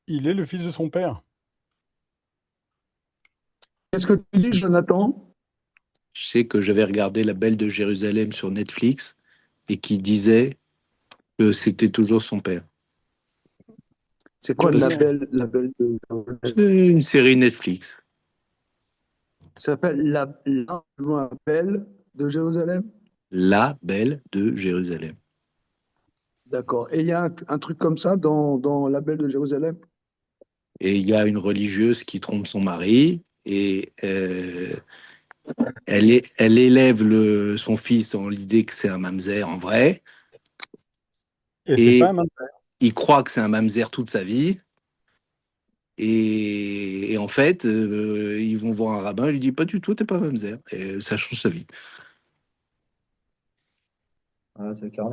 Il est le fils de son père. Qu'est-ce que tu dis, Jonathan? je sais que j'avais regardé la Belle de Jérusalem sur Netflix et qui disait que c'était toujours son père. C'est quoi Parce- la belle de... C'est une série Netflix. Ça s'appelle la Belle de Jérusalem? La Belle de Jérusalem. D'accord. Et il y a un truc comme ça dans la Belle de Jérusalem? Et il y a une religieuse qui trompe son mari et elle élève son fils dans l'idée que c'est un mamzer en vrai. Et c'est Et pas un mamzer. il croit que c'est un mamzer toute sa vie. Et en fait, ils vont voir un rabbin, il lui dit pas du tout, t'es pas mamzer. Et ça change sa vie. Ah, c'est clair.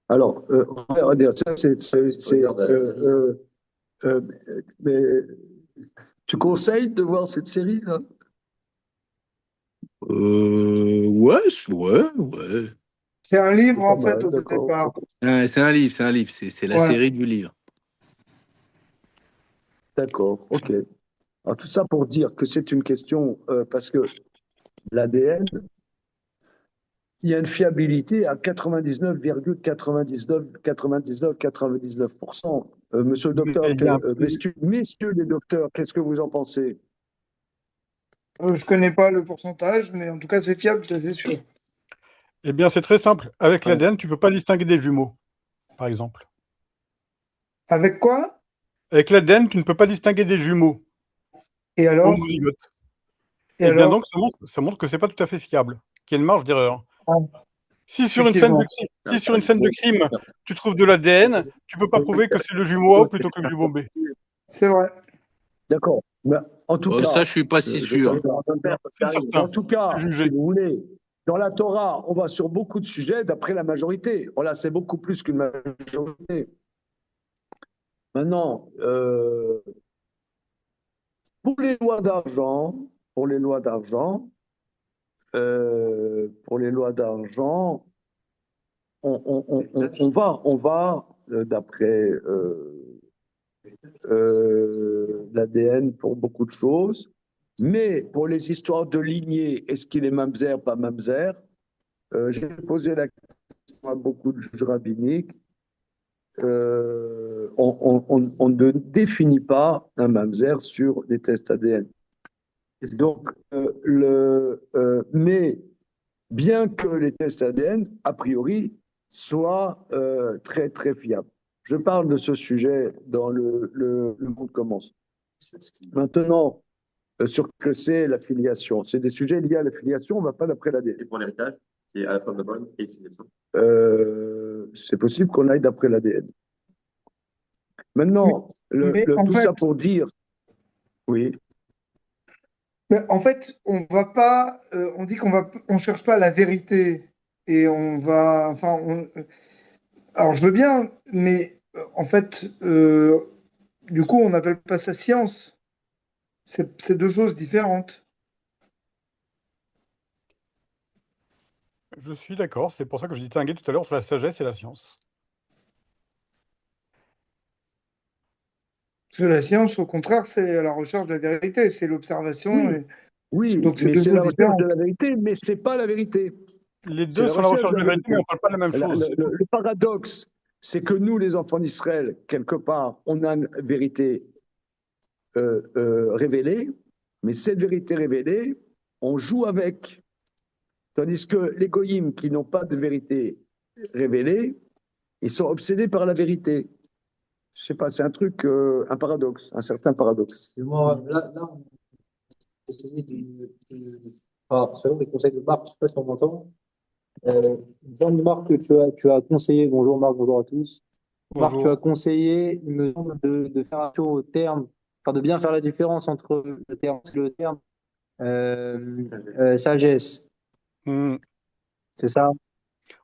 Alors, on va dire, ça, mais tu conseilles de voir cette série, là? Ouais. C'est un livre, Pas en fait, mal, au d'accord. départ. C'est un livre. C'est la Ouais. série du livre. D'accord, ok. Alors, tout ça pour dire que c'est une question, parce que l'ADN, il y a une fiabilité à 99,99%. Monsieur le docteur, Mais il y a un messieurs les docteurs, qu'est-ce que vous en pensez? Je connais pas le pourcentage, mais en tout cas, c'est fiable, ça c'est sûr. Eh bien, c'est très simple. Avec l'ADN, tu ne peux pas distinguer des jumeaux, par exemple. Avec quoi? Avec l'ADN, tu ne peux pas distinguer des jumeaux Et alors? homozygotes. Et Eh bien, alors? donc, ça montre que c'est pas tout à fait fiable, qu'il y a une marge d'erreur. Ah, Si sur une scène effectivement. de crime, tu trouves de l'ADN, tu peux pas prouver que c'est le jumeau A plutôt que le jumeau B. C'est vrai. D'accord. Mais en tout cas, Ça, je suis pas si sûr. C'est certain. En tout cas, C'est jugé. si vous voulez, dans la Torah, on va sur beaucoup de sujets d'après la majorité. Voilà, c'est beaucoup plus qu'une majorité. Maintenant, pour les lois d'argent, on va d'après l'ADN pour beaucoup de choses, mais pour les histoires de lignée, est-ce qu'il est mamzer, pas mamzer? J'ai posé la question à beaucoup de juges rabbiniques. On ne définit pas un mamzer sur les tests ADN. Donc, mais bien que les tests ADN, a priori, soient très, très fiables. Je parle de ce sujet dans le monde commence. Maintenant, sur que c'est la filiation. C'est des sujets liés à la filiation, on ne va pas d'après l'ADN. Et pour l'héritage, c'est à la fois de bonne et filiation. C'est possible qu'on aille d'après l'ADN. Maintenant, Mais en tout fait, ça pour dire, oui, en fait, on va pas, on dit on cherche pas la vérité et on va, enfin, alors je veux bien, mais en fait, du coup, on n'appelle pas ça science. C'est deux choses différentes. Je suis d'accord, c'est pour ça que je distinguais tout à l'heure entre la sagesse et la science. Parce que la science, au contraire, c'est la recherche de la vérité, c'est l'observation. oui, oui, Donc, c'est mais deux c'est la choses recherche de différentes. la vérité, mais c'est pas la vérité. Les C'est deux la sont la recherche recherche de de la la vérité, mais on vérité. ne parle pas de la même chose. Le paradoxe, c'est que nous, les enfants d'Israël, quelque part, on a une vérité révélée, mais cette vérité révélée, on joue avec. Tandis que les goyim qui n'ont pas de vérité révélée, ils sont obsédés par la vérité. Je sais pas, c'est un truc, un paradoxe, un certain paradoxe. Excuse-moi, là, on va essayer selon les conseils de Marc, je ne sais pas si on m'entend. Marc, tu as conseillé, bonjour Marc, bonjour à tous. Marc, tu as Bonjour. conseillé, il me semble, de faire attention au terme, enfin de bien faire la différence entre le terme sagesse, Hmm, c'est ça?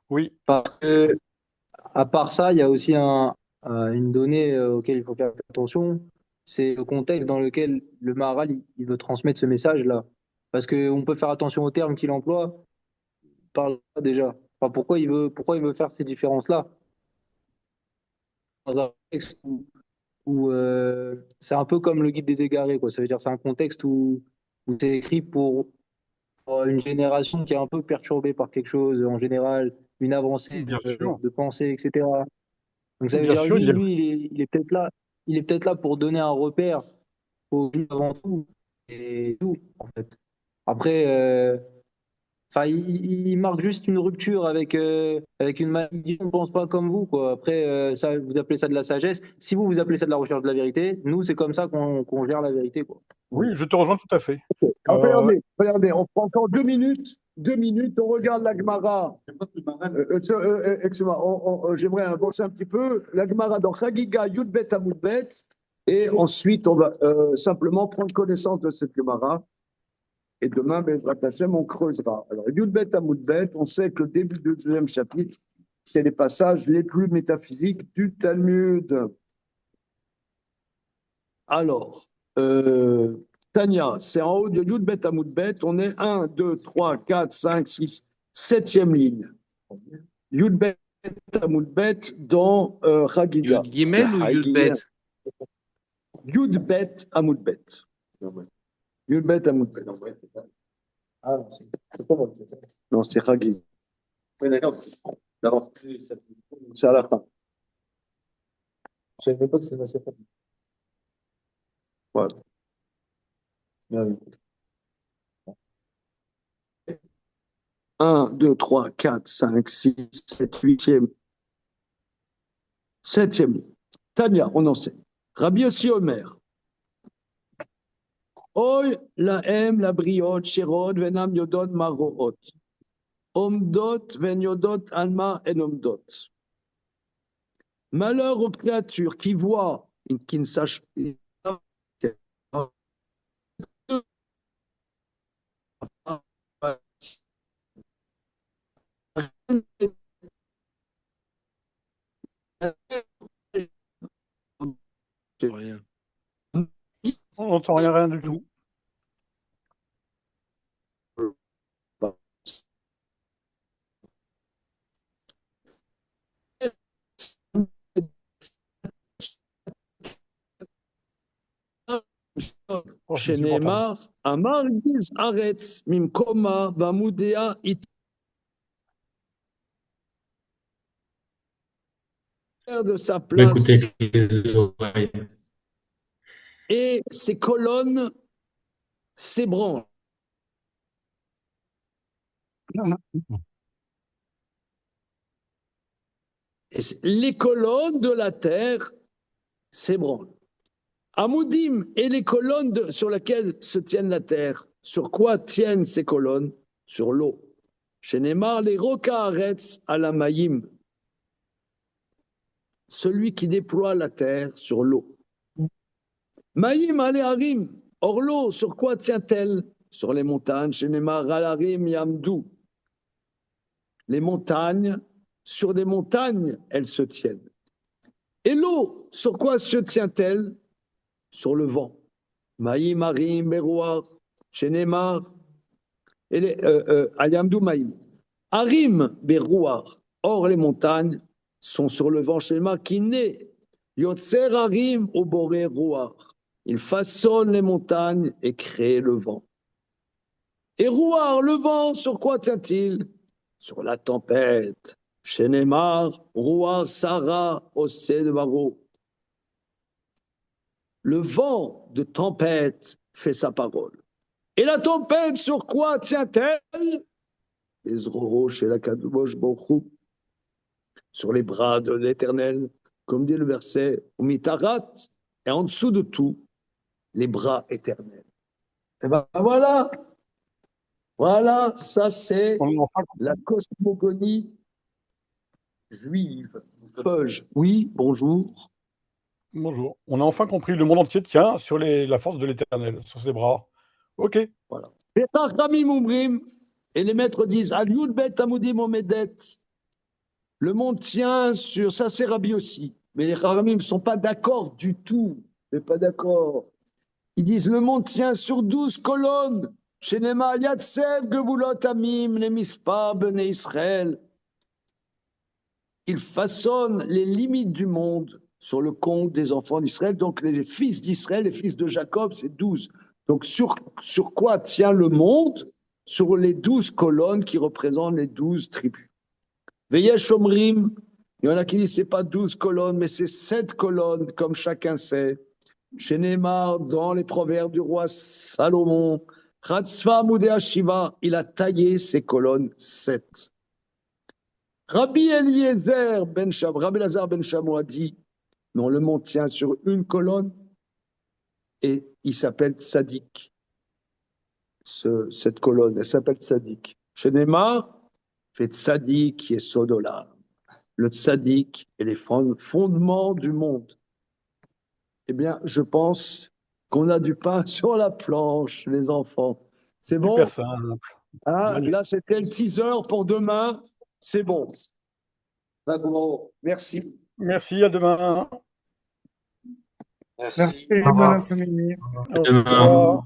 oui, Parce que, à part ça, il y a aussi une donnée auquel il faut faire attention, c'est le contexte dans lequel le Maharal il veut transmettre ce message-là. Parce qu'on peut faire attention aux termes qu'il emploie, par là déjà. Enfin, pourquoi il veut faire ces différences-là? Dans un contexte où c'est un peu comme le guide des égarés, quoi. Ça veut dire c'est un contexte où c'est écrit pour une génération qui est un peu perturbée par quelque chose, en général, une avancée bien sûr. de pensée, etc. Donc ça veut Bien dire sûr, il est peut-être là pour donner un repère aux Juifs avant tout et tout en fait. Après, enfin, il marque juste une rupture avec une maladie, on ne pense pas comme vous, quoi. Après, ça, vous appelez ça de la sagesse. Si vous appelez ça de la recherche de la vérité, nous, c'est comme ça qu'on gère la vérité, quoi. oui, je te rejoins tout à fait. Alors, regardez, on prend encore 2 minutes. 2 minutes, on regarde la Gemara. Excuse-moi, j'aimerais avancer un petit peu. La Gemara dans Chagiga, Yudbet Amoudbet. Et ensuite, on va simplement prendre connaissance de cette Gemara. Et demain, Bezrat Hashem, on creusera. Alors, Yudbet Amoudbet, on sait que le début du deuxième chapitre, c'est les passages les plus métaphysiques du Talmud. Alors, Tania, c'est en haut de Yudbet Amoudbet. On est 1, 2, 3, 4, 5, 6, 7e ligne. Yudbet Amoudbet dans Chagiga. Yud Gimel ou Yud Bet? Yudbet Amoudbet. Yudbet Amoudbet. Ah, c'est pas bon. Non, c'est Chagiga. Oui, d'accord. D'avance. C'est à la fin. Je ne savais pas que c'était assez facile. Voilà. 1, 2, 3, 4, 5, 6, 7, 8e. 7e ligne. Tania, on enseigne. Rabbi Yossi Omer. Oy laem la briot shirot venam yodot maroot. Omdot ven yodot alma en omdot. Malheur aux créatures qui voient, qui ne sachent pas. Rien. On n'entend rien du tout. Oh, c'est insupportable. Shenema, Amar Giz Aretz, Mimkoma, Vamudea, It. De sa Bah, écoutez, place avec les oreilles. et ses colonnes s'ébranlent. Et les colonnes de la terre s'ébranlent. Amoudim et les colonnes sur lesquelles se tiennent la terre. Sur quoi tiennent ces colonnes? Sur l'eau. Shenemar les rokaharetz alamayim. Celui qui déploie la terre sur l'eau. Maïm aleharim. Or l'eau, sur quoi tient-elle? Sur les montagnes. Shenemar alarim yamdou. Les montagnes, sur des montagnes, elles se tiennent. Et l'eau, sur quoi se tient-elle? Sur le vent. Maïm arim berouar. Shenemar. Ayamdou maïm. Arim berouar. Or les montagnes sont sur le vent. Shenemar qui naît. Yotzer arim au boré rouar. Il façonne les montagnes et crée le vent. Et rouar, le vent, sur quoi tient-il? Sur la tempête. Shenemar, rouar, Sarah, Ossé de Baro. Le vent de tempête fait sa parole. Et la tempête, sur quoi tient-elle? Ezroho chez la Kadosh Borchou. Sur les bras de l'Éternel, comme dit le verset, Umitarat, et en dessous de tout, les bras éternels. Et ben voilà, voilà, ça c'est la cosmogonie juive. Feuge, oui, bonjour. Bonjour. On a enfin compris, le monde entier tient sur la force de l'Éternel, sur ses bras. Ok. Voilà. Et les maîtres disent, Al-Yud Bet Amudim Omedet. Le monde tient sur, ça c'est Rabbi aussi, mais les Haramim ne sont pas d'accord du tout, mais pas d'accord. Ils disent le monde tient sur 12 colonnes. Shenema Yatsev Gevulot Amim Nemispar Bnei Israël. Il façonne les limites du monde sur le compte des enfants d'Israël. Donc les fils d'Israël, les fils de Jacob, c'est 12. Donc sur quoi tient le monde? Sur les 12 colonnes qui représentent les 12 tribus. Veyesh Omrim, il y en a qui disent c'est pas 12 colonnes, mais c'est 7 colonnes, comme chacun sait. Chez Neymar, dans les proverbes du roi Salomon, Ratzva Moudéa Shiva, il a taillé ses colonnes 7. Rabbi Eliezer ben Sham, Rabbi Lazar ben Shamo a dit, non, le monde tient sur une colonne et il s'appelle Tzadik. Cette colonne, elle s'appelle Tzadik. Chez Neymar, fait Tzadik qui est Sodola. Le Tzadik et les fondements du monde. Eh bien, je pense qu'on a du pain sur la planche, les enfants. C'est bon? Super simple. Ah, là, c'était le teaser pour demain. C'est bon. Merci. Merci, à demain. Merci, bon après-midi. Au revoir.